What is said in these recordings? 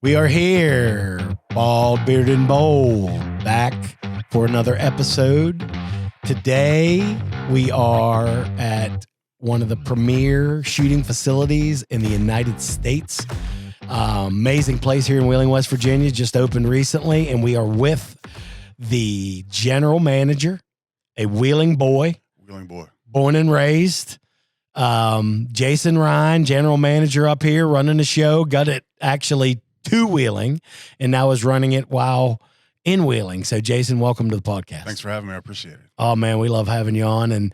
We are here, bald, beard, and bold, back for another episode. Today, we are at one of the premier shooting facilities in the United States. Amazing place here in Wheeling, West Virginia, just opened recently, and we are with the general manager, a Wheeling boy, born and raised. Jason Rine, general manager up here, running the show, got it actually to Wheeling, and now is running it while in Wheeling. So, Jason, welcome to the podcast. Thanks for having me. I appreciate it. Oh man, we love having you on. And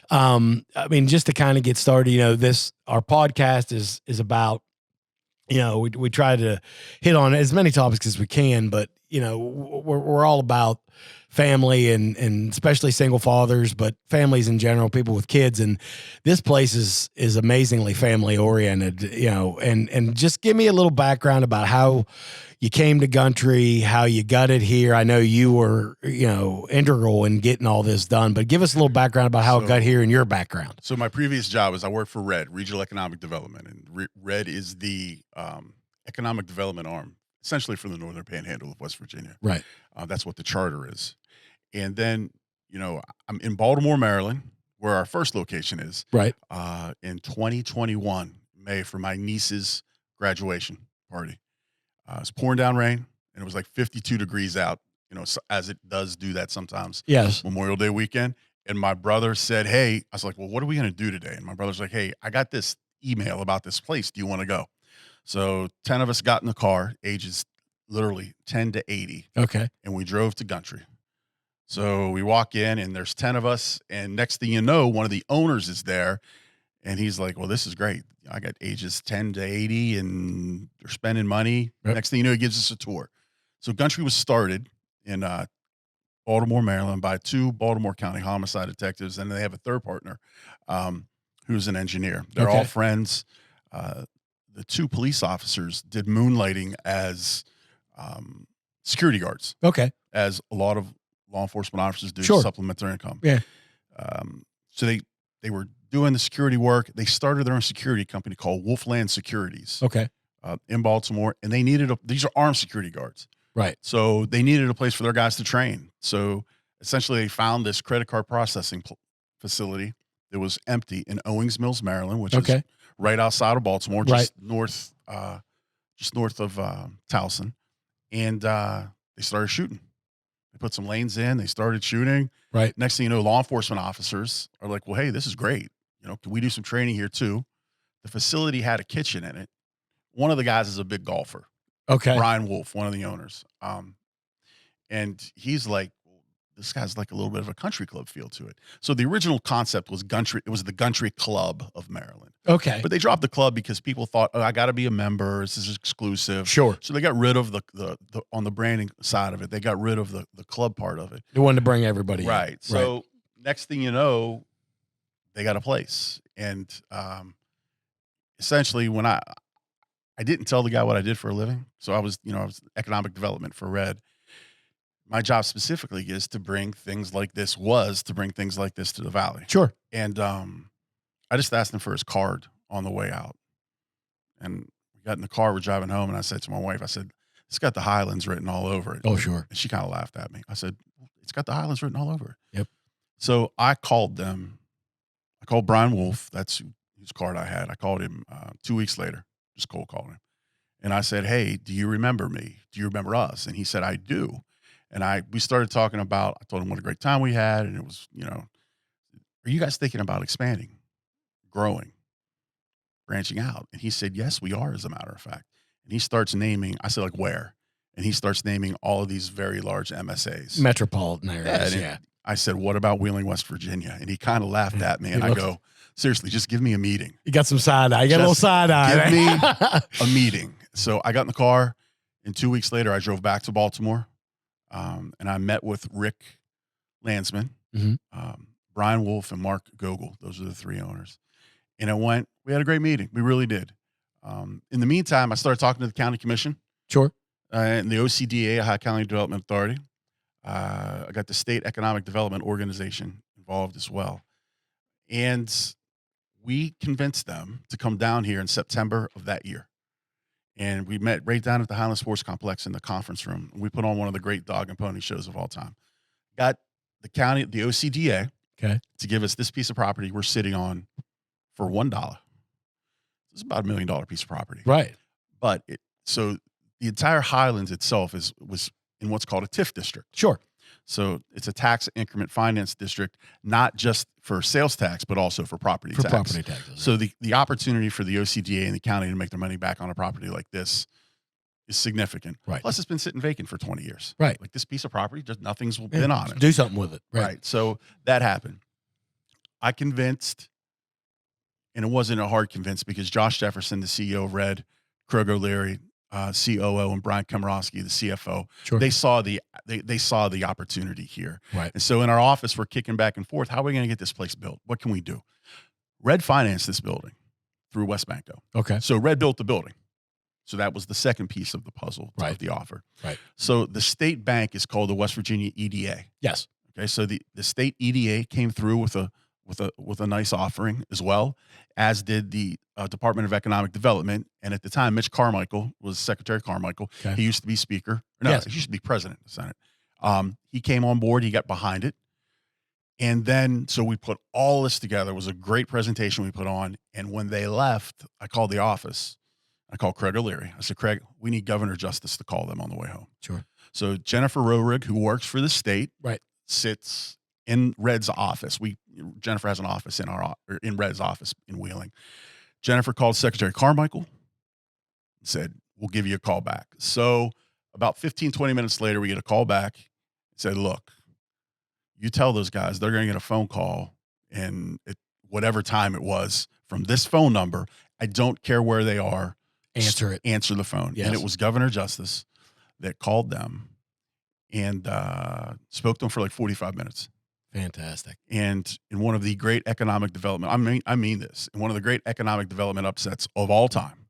I mean, just to kind of get started, our podcast is about, we try to hit on as many topics as we can, but we're all about family and especially single fathers, but families in general, people with kids. And this place is amazingly family oriented, and just give me a little background about how you came to GUNTRY, how you got it here. I know you were, integral in getting all this done, but give us a little background about how it got here and your background. So my previous job is I worked for RED, Regional Economic Development, and RED is the economic development arm, essentially for the Northern Panhandle of West Virginia. Right. That's what the charter is. And then, I'm in Baltimore, Maryland, where our first location is. Right. In 2021, May, for my niece's graduation party. It was pouring down rain, and it was like 52 degrees out, as it does do that sometimes. Yes. Memorial Day weekend. And my brother said, hey, I was like, well, what are we going to do today? And my brother's like, hey, I got this email about this place. Do you want to go? So 10 of us got in the car, ages literally 10 to 80. Okay. And we drove to GUNTRY. So we walk in, and there's 10 of us. And next thing you know, one of the owners is there. And he's like, well, this is great. I got ages 10 to 80, and they're spending money. Yep. Next thing you know, he gives us a tour. So GUNTRY was started in Baltimore, Maryland, by 2 Baltimore County homicide detectives. And they have a third partner who's an engineer. They're all friends. The 2 police officers did moonlighting as security guards. Okay. As a lot of law enforcement officers do, Sure, to supplement their income. Yeah. So they were doing the security work. They started their own security company called Wolfland Securities. Okay. In Baltimore, and they needed these are armed security guards. Right. So they needed a place for their guys to train. So essentially, they found this credit card processing facility that was empty in Owings Mills, Maryland, which is right outside of Baltimore, just north of Towson. And they started shooting. They put some lanes in. They started shooting. Right. Next thing you know, law enforcement officers are like, well, hey, this is great. Can we do some training here too? The facility had a kitchen in it. One of the guys is a big golfer. Okay. Brian Wolf, one of the owners. And he's like, this guy's like a little bit of a country club feel to it. So the original concept was GUNTRY. It was the GUNTRY Club of Maryland. Okay. But they dropped the club because people thought, oh, I got to be a member. This is exclusive. Sure. So they got rid of the on the branding side of it. They got rid of the club part of it. They wanted to bring everybody right. in. So next thing you know, they got a place. And essentially, when I didn't tell the guy what I did for a living. So I was economic development for RED. My job specifically is to bring things like this to the Valley. Sure. And I just asked him for his card on the way out. And we got in the car, we're driving home, and I said to my wife, I said, it's got the Highlands written all over it. Oh, sure. And she kind of laughed at me. I said, it's got the Highlands written all over it. Yep. So I called them. I called Brian Wolf. That's whose card I had. I called him 2 weeks later, just cold called him. And I said, hey, do you remember me? Do you remember us? And he said, I do. And we started talking about, I told him what a great time we had. And it was, are you guys thinking about expanding, growing, branching out? And he said, yes, we are, as a matter of fact. And he starts naming, I said, like, where? And he starts naming all of these very large MSAs. Metropolitan areas, yeah. I said, what about Wheeling, West Virginia? And he kind of laughed at me. And I go, seriously, just give me a meeting. You got some side eye. You got a little side eye. Give me a meeting. So I got in the car, and 2 weeks later, I drove back to Baltimore. And I met with Rick Landsman, Brian Wolf, and Mark Gogol. Those are the 3 owners. And we had a great meeting. We really did. In the meantime, I started talking to the county commission. Sure. And the OCDA, Ohio County Development Authority. I got the State Economic Development Organization involved as well. And we convinced them to come down here in September of that year. And we met right down at the Highlands Sports Complex in the conference room. We put on one of the great dog and pony shows of all time. Got the county, the OCDA, to give us this piece of property we're sitting on for $1. It's about $1 million piece of property. Right. But so the entire Highlands itself was in what's called a TIF district. Sure. So it's a tax increment finance district, not just for sales tax, but also for property tax. Property taxes. So the opportunity for the OCDA and the county to make their money back on a property like this is significant. Right. Plus, it's been sitting vacant for 20 years. Right. Like this piece of property, just nothing's been on it. Do something with it. Right. So that happened. I convinced, and it wasn't a hard convince because Josh Jefferson, the CEO of Red, Craig O'Leary, COO, and Brian Komorowski, the CFO, Sure. they saw the opportunity here. Right. And so in our office, we're kicking back and forth. How are we going to get this place built? What can we do? Red financed this building through West Banco. Okay. So Red built the building. So that was the second piece of the puzzle Right. of the offer. Right. So the state bank is called the West Virginia EDA. Yes. Okay. So the state EDA came through with a nice offering as well, as did the Department of Economic Development. And at the time, Mitch Carmichael was Secretary Carmichael. Okay. He used to be Speaker. No, Yes. he used to be President of the Senate. He came on board. He got behind it. And then, so we put all this together. It was a great presentation we put on. And when they left, I called the office. I called Craig O'Leary. I said, Craig, we need Governor Justice to call them on the way home. Sure. So Jennifer Roerig, who works for the state, Right. sits in Red's office. Jennifer has an office in Red's office in Wheeling. Jennifer called Secretary Carmichael and said, we'll give you a call back. So about 15, 20 minutes later, we get a call back and said, look, you tell those guys they're going to get a phone call, and whatever time it was, from this phone number, I don't care where they are. Answer it. Answer the phone. Yes. And it was Governor Justice that called them and spoke to them for like 45 minutes. Fantastic. And in one of the great economic development, I mean this, in one of the great economic development upsets of all time,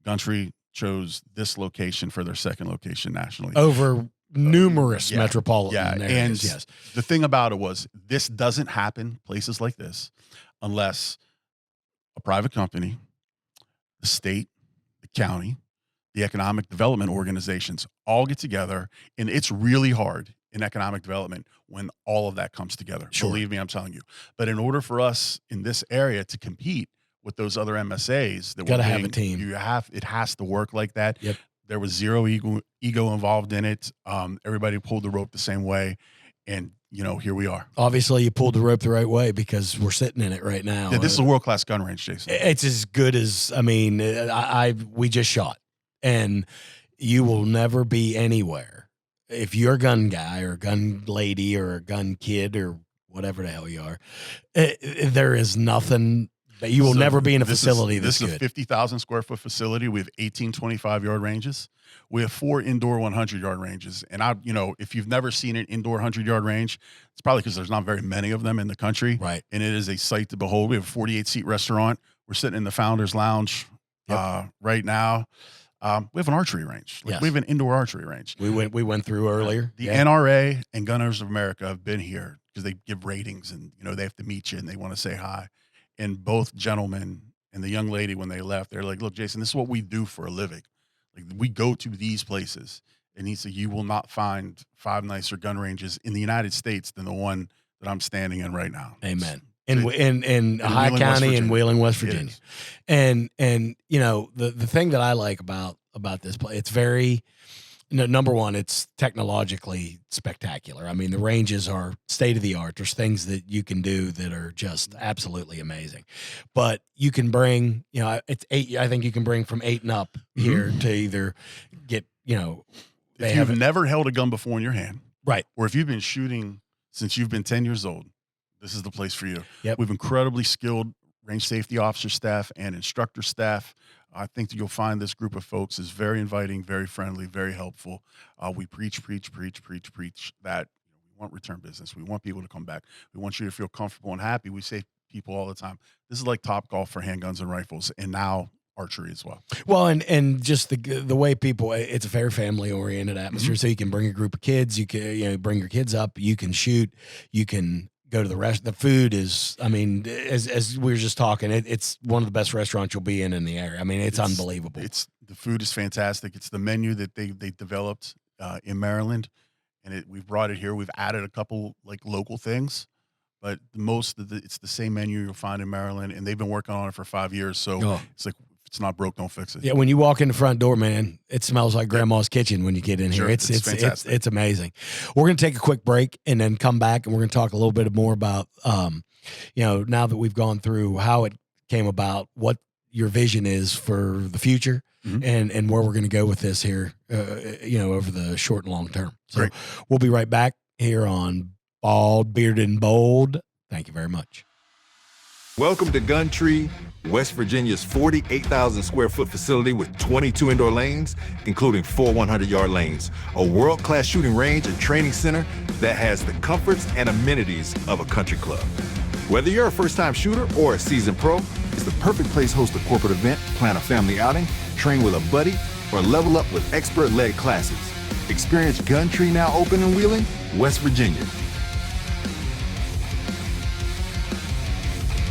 GUNTRY chose this location for their second location nationally. Over numerous metropolitan areas. And yes. the thing about it was, this doesn't happen places like this unless a private company, the state, the county, the economic development organizations all get together. And it's really hard in economic development when all of that comes together. Sure. Believe me, I'm telling you. But in order for us in this area to compete with those other MSAs, that Gotta have a team. It has to work like that. Yep. There was zero ego involved in it. Everybody pulled the rope the same way, and here we are. Obviously, you pulled the rope the right way because we're sitting in it right now. Yeah, this is a world-class gun range, Jason. It's as good as, we just shot, and you will never be anywhere if you're a gun guy or a gun lady or a gun kid or whatever the hell you are. There is nothing. You will never be in a facility that's good. This is a 50,000 square foot facility. We have 18 25-yard ranges. We have 4 indoor 100-yard ranges. And if you've never seen an indoor 100-yard range, it's probably because there's not very many of them in the country. Right. And it is a sight to behold. We have a 48-seat restaurant. We're sitting in the Founders Lounge right now. We have an archery range. Yes. We have an indoor archery range. We went through earlier. The NRA and Gunners of America have been here because they give ratings, and they have to meet you and they want to say hi. And both gentlemen and the young lady, when they left, they're like, look, Jason, this is what we do for a living. Like, we go to these places. And he said, you will not find 5 nicer gun ranges in the United States than the one that I'm standing in right now. Amen. In High Wheeling, County and Wheeling, West It Virginia. is. And the thing that I like about this place, it's very, number one, it's technologically spectacular. I mean, the ranges are state of the art. There's things that you can do that are just absolutely amazing. But you can bring, it's 8. I think you can bring from 8 and up here to either get, if you've never held a gun before in your hand, right, or if you've been shooting since you've been 10 years old, this is the place for you. Yep. We have incredibly skilled range safety officer staff and instructor staff. I think that you'll find this group of folks is very inviting, very friendly, very helpful. We preach that we want return business. We want people to come back. We want you to feel comfortable and happy. We say to people all the time, this is like Topgolf for handguns and rifles, and now archery as well. Well, and just the way people, it's a very family oriented atmosphere. So you can bring a group of kids. You can bring your kids up. You can shoot. You can go to the rest. The food is, I mean, as we were just talking, it's one of the best restaurants you'll be in the area. I mean, it's unbelievable. The food is fantastic. It's the menu that they developed in Maryland, and we've brought it here. We've added a couple like local things, but it's the same menu you'll find in Maryland, and they've been working on it for 5 years. So it's like, if it's not broke, don't fix it. Yeah, when you walk in the front door, man, it smells like grandma's kitchen when you get in here. Sure, it's fantastic. It's amazing. We're going to take a quick break and then come back, and we're going to talk a little bit more about, now that we've gone through how it came about, what your vision is for the future, and where we're going to go with this here, over the short and long term. So Great. We'll be right back here on Bald, Bearded, and Bold. Thank you very much. Welcome to GUNTRY West Virginia's 48,000 square foot facility with 22 indoor lanes, including 4 100-yard lanes, a world-class shooting range and training center that has the comforts and amenities of a country club. Whether you're a first-time shooter or a seasoned pro, it's the perfect place to host a corporate event, plan a family outing, train with a buddy, or level up with expert-led classes. Experience GUNTRY now open in Wheeling, West Virginia.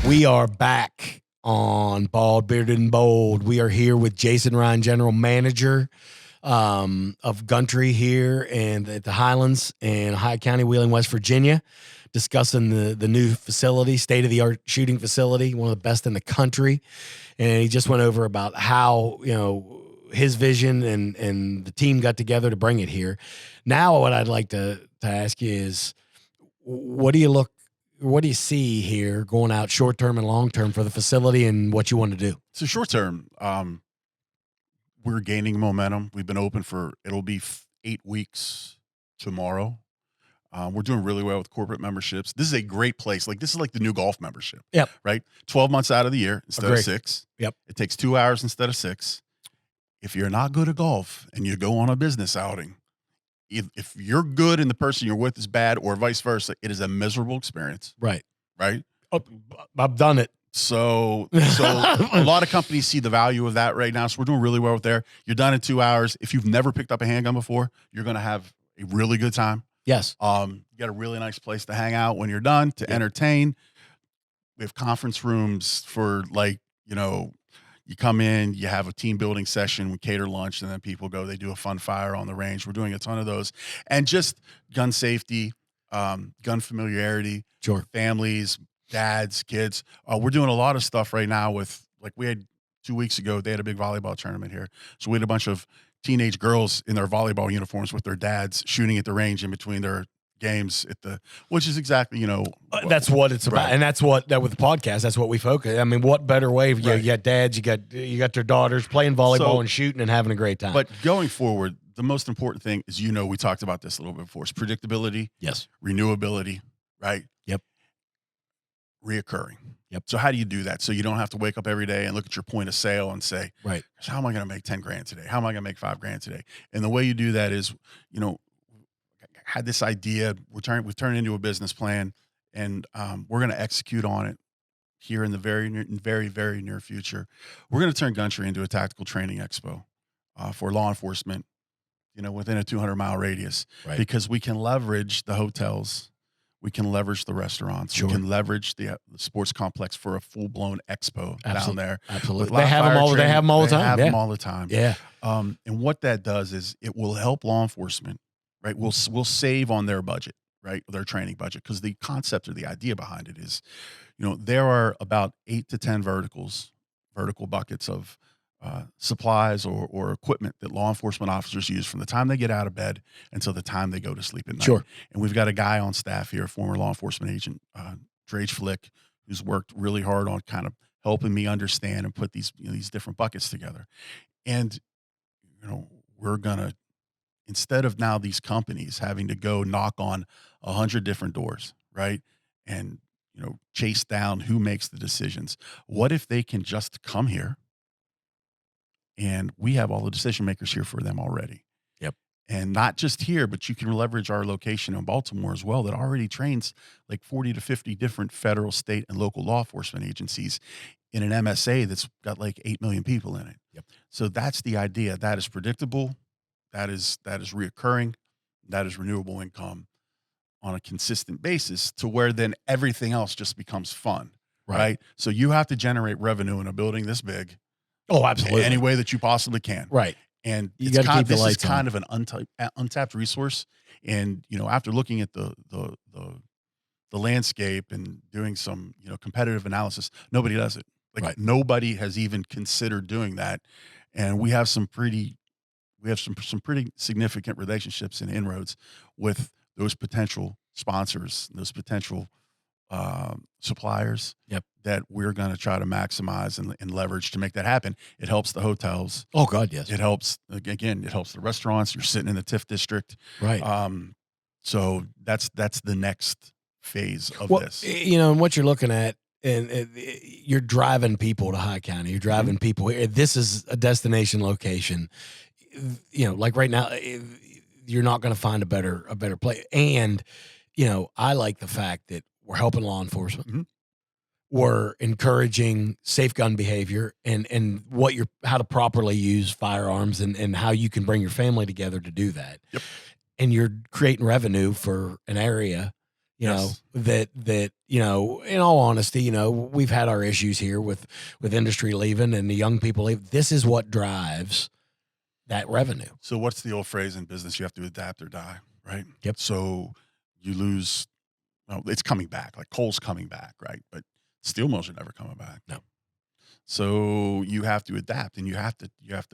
We are back on Bald, Bearded, and Bold. We are here with Jason Rine, General Manager of GUNTRY here and at the Highlands in Hyde County, Wheeling, West Virginia, discussing the new facility, state-of-the-art shooting facility, one of the best in the country. And he just went over about how, his vision and the team got together to bring it here. Now what I'd like to ask you is, what do you see here going out short term and long term for the facility and what you want to do? So short term, we're gaining momentum. We've been open it'll be 8 weeks tomorrow. We're doing really well with corporate memberships. This is a great place. Like, this is like the new golf membership. Yep. Right? 12 months out of the year instead of 6. Yep. It takes 2 hours instead of 6. If you're not good at golf and you go on a business outing, if you're good and the person you're with is bad, or vice versa, it is a miserable experience. Right. Right? Oh, I've done it. So a lot of companies see the value of that right now. So we're doing really well with there. You're done in 2 hours. If you've never picked up a handgun before, you're going to have a really good time. Yes. You got a really nice place to hang out when you're done, to entertain. We have conference rooms for, you come in, you have a team building session, we cater lunch, and then people go, they do a fun fire on the range. We're doing a ton of those. And just gun safety, gun familiarity, sure, families, dads, kids. We're doing a lot of stuff right now with, we had 2 weeks ago, they had a big volleyball tournament here. So we had a bunch of teenage girls in their volleyball uniforms with their dads shooting at the range in between their games which is exactly, that's what it's about. Right. And that's with the podcast, that's what we focus. I mean, what better way? You got dads, you got their daughters playing volleyball and shooting and having a great time. But going forward, the most important thing is, we talked about this a little bit before, is predictability. Yes. Renewability, right? Yep. Reoccurring. Yep. So how do you do that? So you don't have to wake up every day and look at your point of sale and say, right, how am I going to make 10 grand today? How am I going to make 5 grand today? And the way you do that is, had this idea, we've turned it into a business plan, and we're going to execute on it here in the very, very near future. We're going to turn GUNTRY into a tactical training expo for law enforcement, within a 200-mile radius, right, because we can leverage the hotels, we can leverage the restaurants, sure, we can leverage the sports complex for a full-blown expo down there. Absolutely. They have them all the time. They have them all the time. Yeah. And what that does is it will help law enforcement. Right, we'll save on their budget, right, their training budget, because the concept or the idea behind it is, there are about 8 to 10 vertical buckets of supplies or equipment that law enforcement officers use from the time they get out of bed until the time they go to sleep at night. Sure. And we've got a guy on staff here, a former law enforcement agent, Drage Flick, who's worked really hard on kind of helping me understand and put these different buckets together. And we're gonna, instead of now these companies having to go knock on 100 different doors, right, and chase down who makes the decisions, what if they can just come here and we have all the decision makers here for them already? Yep. And not just here, but you can leverage our location in Baltimore as well, that already trains like 40 to 50 different federal, state, and local law enforcement agencies in an MSA that's got like 8 million people in it. Yep. So that's the idea. That is predictable. That is reoccurring. That is renewable income. on a consistent basis to where then everything else just becomes fun. Right. Right. So you have to generate revenue in a building this big. Oh, absolutely. Any way that you possibly can. Right. And You got to keep the this is lights kind on. of an untapped resource. And, after looking at the landscape and doing some, competitive analysis, nobody does it. Like Right. nobody has even considered doing that. And we have some pretty significant relationships and inroads with those potential sponsors, those potential suppliers. Yep. That we're going to try to maximize and leverage to make that happen. It helps the hotels. Oh God, yes. It helps, again, it helps the restaurants. You're sitting in the TIF district. Right. So that's the next phase of this. And what you're looking at, and you're driving people to High County. You're driving people here. This is a destination location. Like right now, you're not going to find a better place. And, I like the fact that we're helping law enforcement. Mhm. We're encouraging safe gun behavior and how to properly use firearms and how you can bring your family together to do that. Yep. And you're creating revenue for an area, Yes. that, in all honesty, we've had our issues here with industry leaving and the young people leaving. This is what drives that revenue. So what's the old phrase in business? You have to adapt or die, right? Yep. So you lose, it's coming back, like coal's coming back, right? But steel mills are never coming back. No. So you have to adapt and you have to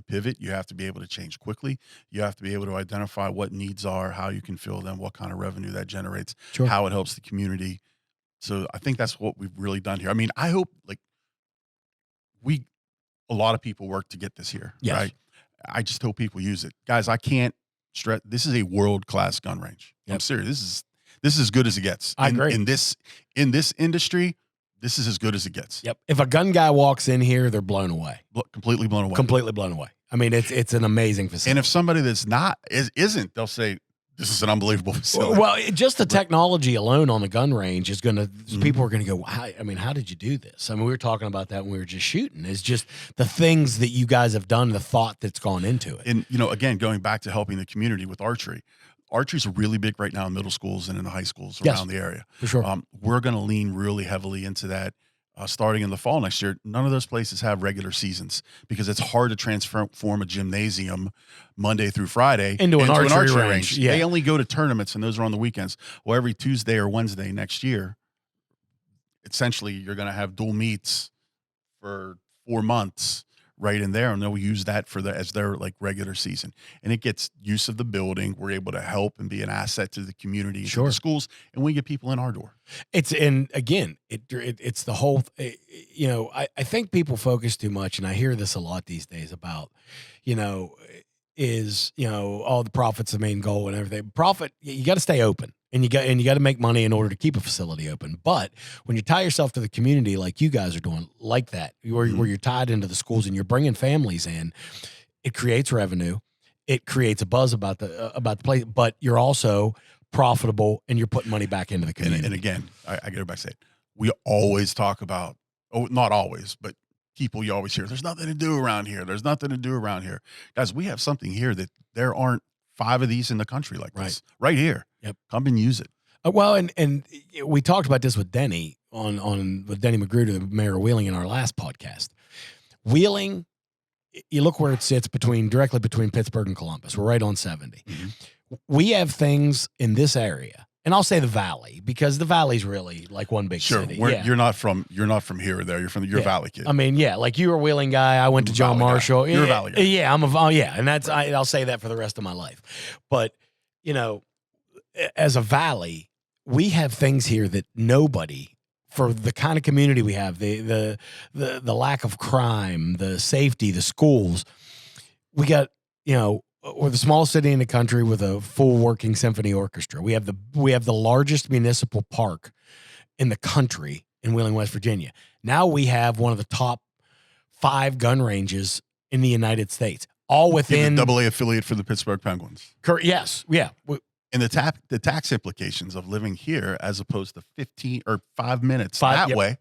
pivot. You have to be able to change quickly. You have to be able to identify what needs are, how you can fill them, what kind of revenue that generates, Sure. how it helps the community. So I think that's what we've really done here. I mean, I hope a lot of people work to get this here, Yes. right? I just hope people use it. Guys, I can't stress, this is a world-class gun range. Yep. I'm serious. This is as good as it gets. I agree. In this industry, this is as good as it gets. Yep. If a gun guy walks in here, they're blown away. Completely blown away. Completely blown away. I mean, it's an amazing facility. And if somebody that's isn't, they'll say, this is an unbelievable facility. Well, just the technology alone on the gun range is going to, people are going to go, how did you do this? I mean, we were talking about that when we were just shooting. It's just the things that you guys have done, the thought that's gone into it. And, again, going back to helping the community with archery. Archery's really big right now in middle schools and in the high schools around the area. For sure. We're going to lean really heavily into that starting in the fall next year. None of those places have regular seasons because it's hard to transform a gymnasium Monday through Friday into an archery range. Yeah. They only go to tournaments and those are on the weekends. Well, every Tuesday or Wednesday next year, essentially you're going to have dual meets for 4 months right in there, and they'll use that as their regular season, and it gets use of the building. We're able to help and be an asset to the community, to the schools, and we get people in our door. It's the whole. I think people focus too much, and I hear this a lot these days about, all the profit's the main goal and everything. Profit, you got to stay open. And you got to make money in order to keep a facility open. But when you tie yourself to the community like you guys are doing, like that, where you're tied into the schools and you're bringing families in, it creates revenue. It creates a buzz about the place. But you're also profitable and you're putting money back into the community. And again, I got to go back and say, we always talk about, not always, but people you always hear, there's nothing to do around here. There's nothing to do around here. Guys, we have something here that there aren't 5 of these in the country like this. Right here. Yep. Come and use it. Well, and we talked about this with Denny with Denny Magruder, the mayor of Wheeling, in our last podcast. Wheeling, you look where it sits directly between Pittsburgh and Columbus. We're right on 70. Mm-hmm. We have things in this area, and I'll say the Valley because the Valley's really like one big city. You're not from here or there. You're a Valley kid. I mean, like you're a Wheeling guy. I went to John Marshall. You're a Valley guy. Yeah, and that's I'll say that for the rest of my life. But as a Valley, we have things here that nobody, for the kind of community we have, the lack of crime, the safety, the schools, we got, we're the smallest city in the country with a full working symphony orchestra. We have the largest municipal park in the country in Wheeling, West Virginia. Now we have one of the top 5 gun ranges in the United States, all within the AA affiliate for the Pittsburgh Penguins. Yes. Yeah. And the tax implications of living here as opposed to 15 or 5 minutes way.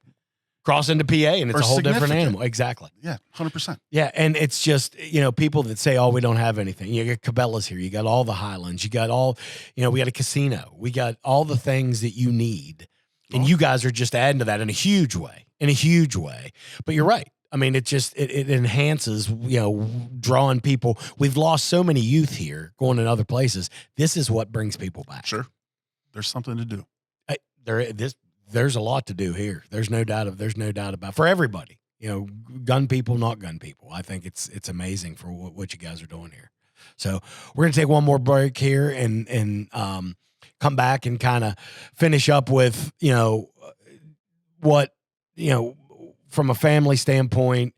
cross into PA and it's Or a whole different significant. animal. Exactly. Yeah, 100%. Yeah, and it's just, people that say, oh, we don't have anything. You got Cabela's here. You got all the Highlands. You got all, we got a casino. We got all the things that you need. And you guys are just adding to that in a huge way, But you're right. I mean, it enhances, drawing people. We've lost so many youth here going in other places. This is what brings people back. Sure. There's something to do. There's a lot to do here. There's no doubt about for everybody. Gun people, not gun people. I think it's amazing for what you guys are doing here. So we're gonna take one more break here and come back and kind of finish up with what from a family standpoint,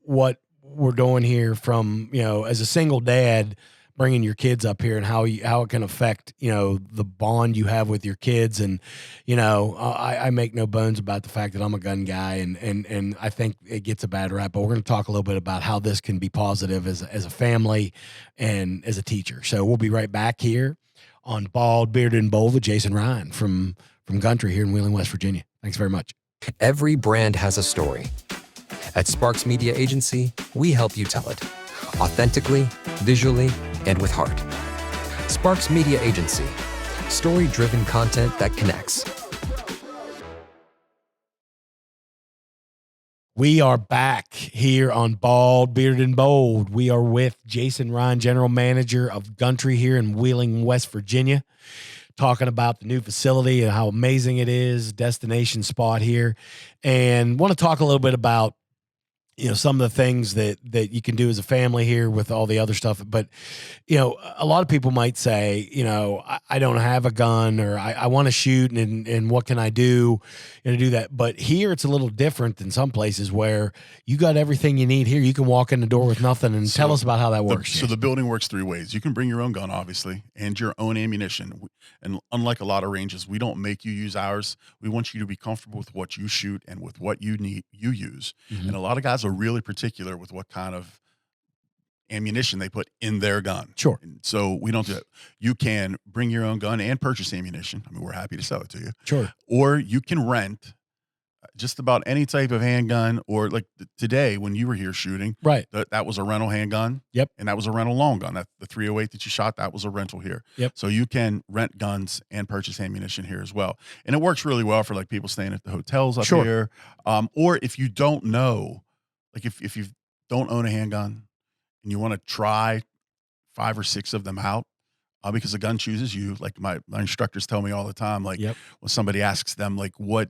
what we're doing here from as a single dad, bringing your kids up here and how it can affect, the bond you have with your kids. And, I make no bones about the fact that I'm a gun guy and I think it gets a bad rap, but we're going to talk a little bit about how this can be positive as a family and as a teacher. So we'll be right back here on Bald, Bearded, and Bold with Jason Rine from GUNTRY here in Wheeling, West Virginia. Thanks very much. Every brand has a story. At Sparks Media Agency, we help you tell it. Authentically, visually, and with heart. Sparks Media Agency. Story-driven content that connects. We are back here on Bald, Bearded, and Bold. We are with Jason Rine, General Manager of GUNTRY here in Wheeling, West Virginia, talking about the new facility and how amazing it is, destination spot here, and want to talk a little bit about some of the things that you can do as a family here with all the other stuff. But, a lot of people might say, I don't have a gun or I want to shoot and what can I do to do that? But here it's a little different than some places where you got everything you need here. You can walk in the door with nothing and tell us about how that works. So the building works three ways. You can bring your own gun, obviously, and your own ammunition. And unlike a lot of ranges, we don't make you use ours. We want you to be comfortable with what you shoot and with what you use. Mm-hmm. And a lot of guys are really particular with what kind of ammunition they put in their gun. Sure. And so we don't do it. You can bring your own gun and purchase ammunition. I mean, we're happy to sell it to you. Sure. Or you can rent just about any type of handgun, or like today when you were here shooting, right? That was a rental handgun. Yep. And that was a rental long gun. That the 308 that you shot, that was a rental here. Yep. So you can rent guns and purchase ammunition here as well. And it works really well for like people staying at the hotels up here. Or if you don't know, like if you don't own a handgun and you want to try 5 or 6 of them out, because the gun chooses you. Like my instructors tell me all the time, like when somebody asks them like, what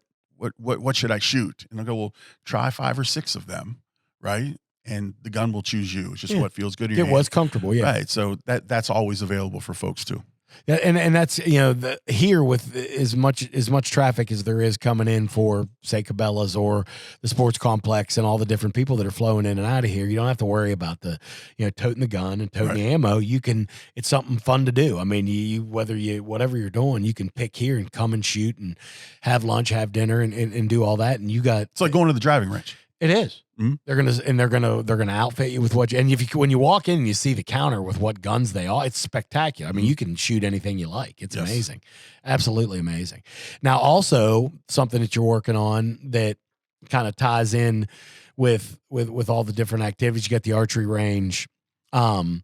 should I shoot? And I go, well, try 5 or 6 of them. Right. And the gun will choose you. It's just what feels good. It was comfortable. Yeah. Right. So that's always available for folks too. Yeah, and that's here with as much traffic as there is coming in for say Cabela's or the sports complex and all the different people that are flowing in and out of here. You don't have to worry about the toting the gun and toting the ammo. It's something fun to do. I mean, whatever you're doing, you can pick here and come and shoot and have lunch, have dinner, and do all that. And it's like going to the driving range. It is. Mm-hmm. They're gonna outfit you with when you walk in and you see the counter with what guns they are, it's spectacular. I mean, you can shoot anything you like. It's amazing, absolutely amazing. Now, also something that you're working on that kind of ties in with all the different activities. You got the archery range, of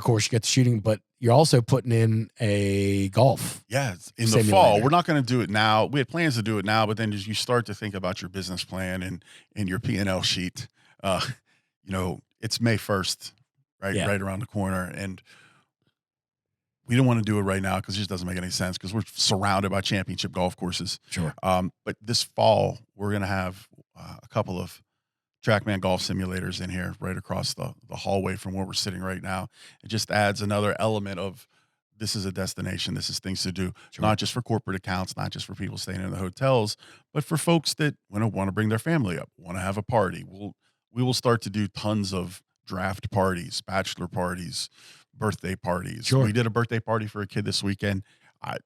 course you got the shooting, but you're also putting in a golf. Yeah, in simulator. The fall. We're not going to do it now. We had plans to do it now, but then as you start to think about your business plan and your P&L sheet, it's May 1st, right? Yeah. Right around the corner. And we don't want to do it right now because it just doesn't make any sense because we're surrounded by championship golf courses. Sure. But this fall, we're going to have a couple of TrackMan golf simulators in here right across the hallway from where we're sitting right now. It just adds another element of this is a destination. This is things to do, not just for corporate accounts, not just for people staying in the hotels, but for folks that want to bring their family up, want to have a party. We will start to do tons of draft parties, bachelor parties, birthday parties. Sure. We did a birthday party for a kid this weekend. I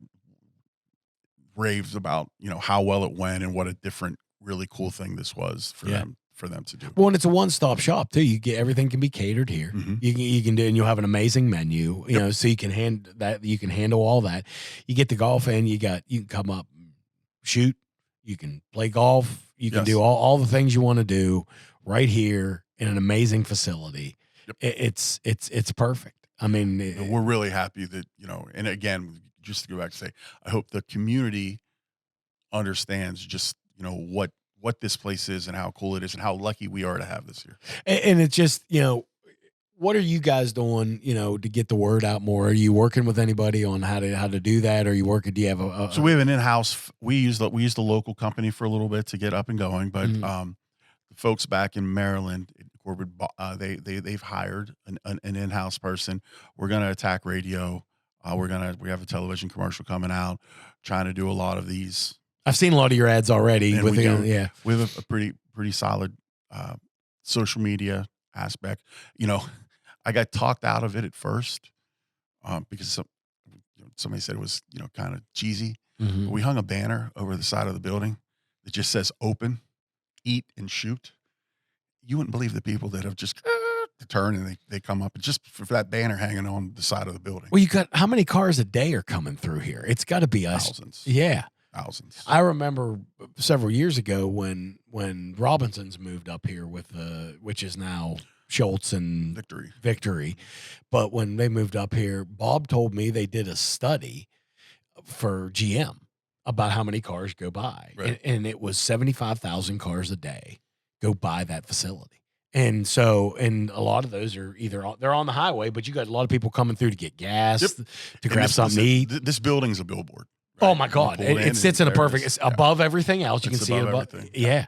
raved about, how well it went and what a different, really cool thing this was for them. For them to do. Well, and it's a one-stop shop too. You get everything can be catered here. Mm-hmm. You can do, and you'll have an amazing menu. So you can handle all that. You get the golf in. You can come up, shoot, You can play golf. You can Yes. do all the things you want to do right here in an amazing facility. Yep. It's perfect. I mean, No, we're really happy that, and again, just to go back to say, I hope the community understands just, what this place is and how cool it is and how lucky we are to have this here. and it's just, what are you guys doing, to get the word out more? Are you working with anybody on how to do that? Or are you working? Do you have So we have an in-house, we used the local company for a little bit to get up and going, but, Mhm. the folks back in Maryland, they've hired an in-house person. We're going to attack radio. We have a television commercial coming out, trying to do a lot of these. I've seen a lot of your ads already. And With we yeah. We have a pretty solid, social media aspect. I got talked out of it at first, because somebody said it was, kind of cheesy. Mhm. We hung a banner over the side of the building that just says "Open, Eat, and Shoot." You wouldn't believe the people that have just turn and they come up just for that banner hanging on the side of the building. Well, you got how many cars a day are coming through here? It's got to be us. Thousands. Yeah. Thousands. I remember several years ago when Robinsons moved up here with which is now Schultz and Victory. But when they moved up here, Bob told me they did a study for GM about how many cars go by. Right. And it was 75,000 cars a day go by that facility. And so, and a lot of those are they're on the highway, but you got a lot of people coming through to get gas, to grab something to eat. This building's a billboard. Right? Oh my God. It sits in a perfect, it's above everything else. You can see it above. Everything. Yeah.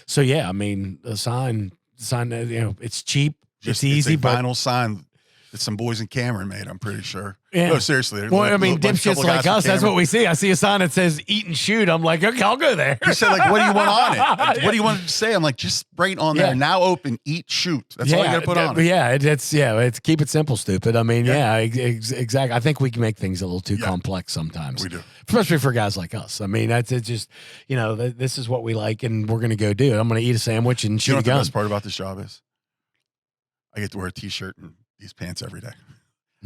So yeah, I mean, the sign, it's cheap. It's easy, a vinyl sign that some boys in Cameron made, I'm pretty sure. Yeah. No, seriously. Well, I mean, dipshits like us, that's what we see. I see a sign that says "Eat and Shoot." I'm like, okay, I'll go there. He said, like, what do you want on it? What do you want to say? I'm like, just write on there. Now open, eat, shoot. That's all you got to put on it. Yeah, it's keep it simple, stupid. I mean, exactly. I think we can make things a little too complex sometimes. We do. Especially for guys like us. I mean, it's just, this is what we like, and we're going to go do it. I'm going to eat a sandwich and shoot a gun. You know what the best part about this job is? I get to wear a T-shirt and these pants every day.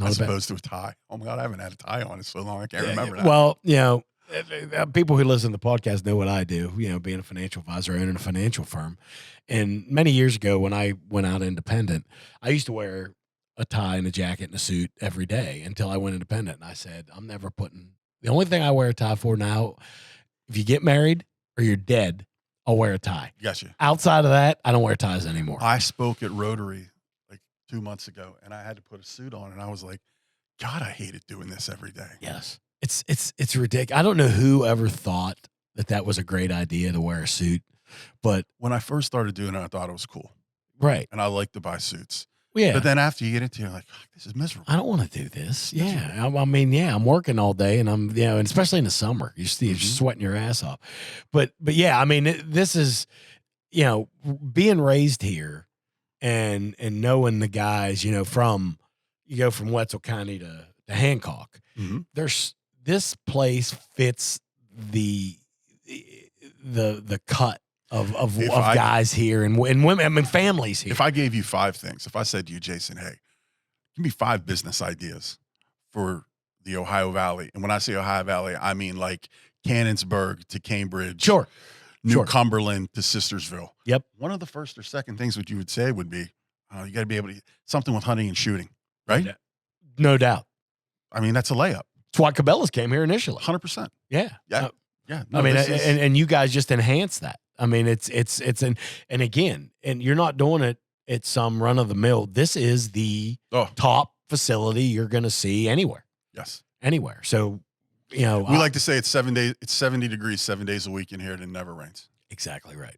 As opposed to a tie. Oh my God, I haven't had a tie on in so long. I can't remember that. Well, people who listen to the podcast know what I do, being a financial advisor, owning a financial firm. And many years ago when I went out independent, I used to wear a tie and a jacket and a suit every day until I went independent. And I said, I'm never the only thing I wear a tie for now, if you get married or you're dead, I'll wear a tie. Gotcha. Outside of that, I don't wear ties anymore. I spoke at Rotary 2 months ago, and I had to put a suit on, and I was like, God, I hated doing this every day. Yes. It's ridiculous. I don't know who ever thought that was a great idea to wear a suit, but when I first started doing it, I thought it was cool. Right. And I like to buy suits. Yeah. But then after you get into it, you're like, this is miserable. I don't want to do this. Yeah. I mean, I'm working all day, and I'm, and especially in the summer, you're sweating your ass off. But yeah, I mean, this is, being raised here and knowing the guys, you go from Wetzel County to Hancock. Mm-hmm. This place fits the cut of guys here and women, I mean, families here. If I gave you 5 things, if I said to you, Jason, hey, give me 5 business ideas for the Ohio Valley. And when I say Ohio Valley, I mean like Cannonsburg to Cambridge. Sure. New Cumberland to Sistersville. Yep. One of the first or second things what you would say would be, you got to be able to, something with hunting and shooting, right? No doubt. I mean, that's a layup. That's why Cabela's came here initially. 100%. Yeah. Yeah. No, I mean, and you guys just enhance that. I mean, it's and again, and you're not doing it at some run of the mill. This is the top facility you're going to see anywhere. Yes. Anywhere. So, we like to say it's 7 days. It's 70 degrees 7 days a week in here, and it never rains. Exactly right.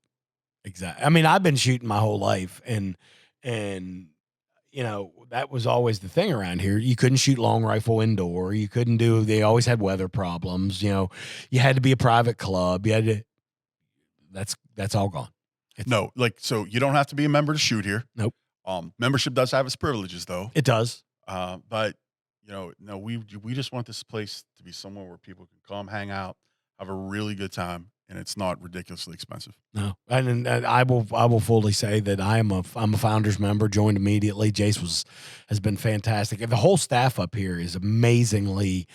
Exactly. I mean, I've been shooting my whole life, and that was always the thing around here. You couldn't shoot long rifle indoor. You couldn't they always had weather problems. You had to be a private club. You had to, that's all gone. So you don't have to be a member to shoot here. Nope. Membership does have its privileges though. It does. But we just want this place to be somewhere where people can come hang out, have a really good time, and it's not ridiculously expensive. No, and I will fully say that I'm a founders member. Joined immediately. Jace has been fantastic, and the whole staff up here is amazingly,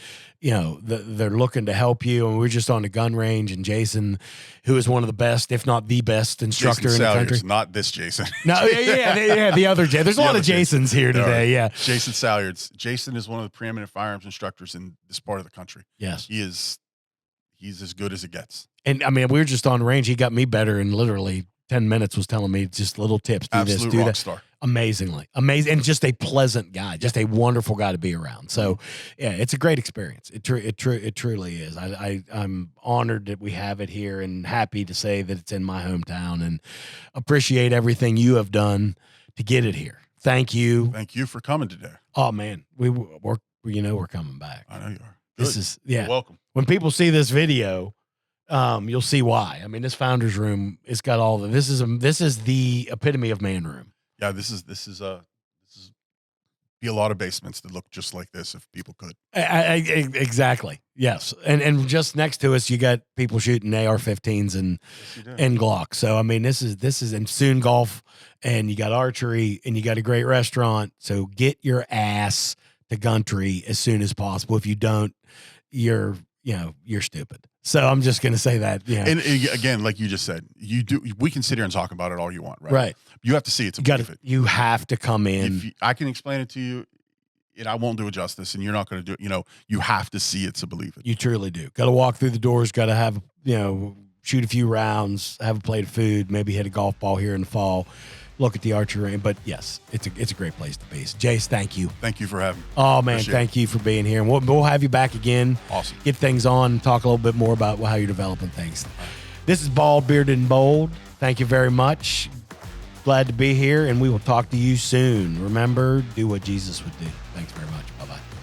they're looking to help you. And we're just on the gun range, and Jason, who is one of the best, if not the best instructor in the country. Not this Jason. No, yeah, the other Jason. There's a lot of Jasons here today. Yeah, Jason Salyards. Jason is one of the preeminent firearms instructors in this part of the country. Yes, he's as good as it gets. And I mean, we were just on range. He got me better in literally 10 minutes, was telling me just little tips. Do Absolute this, do rock that. Star. Amazing. And just a pleasant guy, just a wonderful guy to be around. So yeah, it's a great experience. It truly is. I'm honored that we have it here and happy to say that it's in my hometown and appreciate everything you have done to get it here. Thank you. Thank you for coming today. Oh man, we're coming back. I know you are. Good. You're welcome. When people see this video, you'll see why. I mean, this founder's room, it's got all the. This is the epitome of man room. Yeah, this is be a lot of basements that look just like this if people could. Exactly. Yes, and just next to us, you got people shooting AR-15s and Glock. So I mean, this is and soon golf, and you got archery, and you got a great restaurant. So get your ass to GUNTRY as soon as possible. If you don't, you're stupid. So I'm just going to say that. Yeah. And again, like you just said, we can sit here and talk about it all you want, right? Right. You have to see it to believe it. You have to come in. I can explain it to you, and I won't do it justice, and you're not going to do it. You have to see it to believe it. You truly do. Got to walk through the doors. Got to have, shoot a few rounds, have a plate of food, maybe hit a golf ball here in the fall. Look at the archery, but yes, it's a great place to be. So Jace, thank you. Thank you for having me. Oh man, thank you for being here, and we'll have you back again. Awesome. Get things on, and talk a little bit more about how you're developing things. This is Bald, Bearded, and Bold. Thank you very much. Glad to be here, and we will talk to you soon. Remember, do what Jesus would do. Thanks very much. Bye bye.